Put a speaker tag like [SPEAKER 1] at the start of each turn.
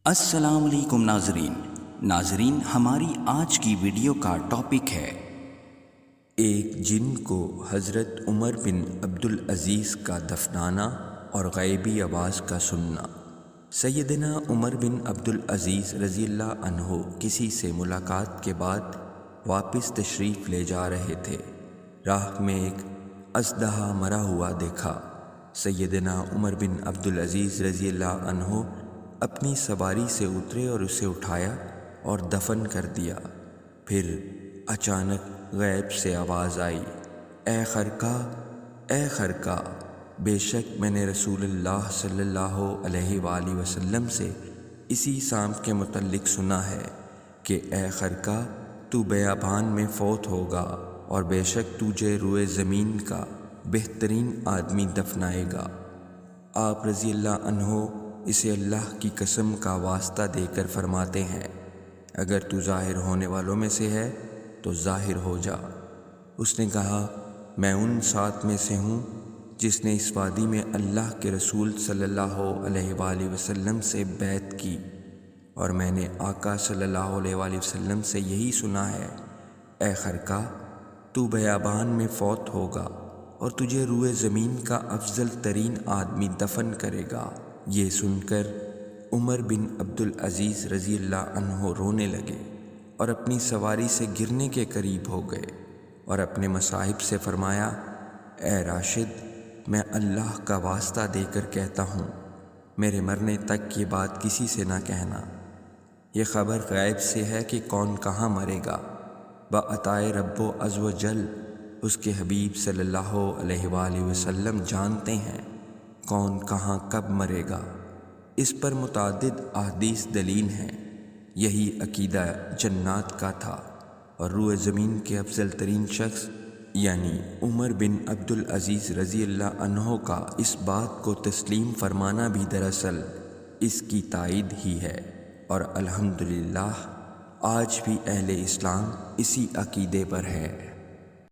[SPEAKER 1] السلام علیکم ناظرین ہماری آج کی ویڈیو کا ٹاپک ہے ایک جن کو حضرت عمر بن عبدالعزیز کا دفنانا اور غیبی آواز کا سننا۔ سیدنا عمر بن عبدالعزیز رضی اللہ عنہ کسی سے ملاقات کے بعد واپس تشریف لے جا رہے تھے۔ راہ میں ایک اژدہا مرا ہوا دیکھا۔ سیدنا عمر بن عبدالعزیز رضی اللہ عنہ اپنی سواری سے اترے اور اسے اٹھایا اور دفن کر دیا۔ پھر اچانک غیب سے آواز آئی، اے خرقہ، اے خرقہ، بے شک میں نے رسول اللہ صلی اللہ علیہ وآلہ وسلم سے اسی شام کے متعلق سنا ہے کہ اے خرقہ، تو بیابان میں فوت ہوگا اور بے شک تجھے روئے زمین کا بہترین آدمی دفنائے گا۔ آپ رضی اللہ عنہ اسے اللہ کی قسم کا واسطہ دے کر فرماتے ہیں، اگر تو ظاہر ہونے والوں میں سے ہے تو ظاہر ہو جا۔ اس نے کہا، میں ان 7 میں سے ہوں جس نے اس وادی میں اللہ کے رسول صلی اللہ علیہ وآلہ وسلم سے بیعت کی، اور میں نے آقا صلی اللہ علیہ وآلہ وسلم سے یہی سنا ہے، اے خرقہ، تو بیابان میں فوت ہوگا اور تجھے روئے زمین کا افضل ترین آدمی دفن کرے گا۔ یہ سن کر عمر بن عبدالعزیز رضی اللہ عنہ رونے لگے اور اپنی سواری سے گرنے کے قریب ہو گئے اور اپنے مصاحب سے فرمایا، اے راشد، میں اللہ کا واسطہ دے کر کہتا ہوں، میرے مرنے تک یہ بات کسی سے نہ کہنا۔ یہ خبر غیب سے ہے کہ کون کہاں مرے گا، بعطائے رب عز و جل اس کے حبیب صلی اللہ علیہ وآلہ وسلم جانتے ہیں کون کہاں کب مرے گا۔ اس پر متعدد احادیث دلیل ہیں۔ یہی عقیدہ جنات کا تھا، اور روئے زمین کے افضل ترین شخص یعنی عمر بن عبدالعزیز رضی اللہ عنہ کا اس بات کو تسلیم فرمانا بھی دراصل اس کی تائید ہی ہے، اور الحمدللہ آج بھی اہل اسلام اسی عقیدے پر ہے۔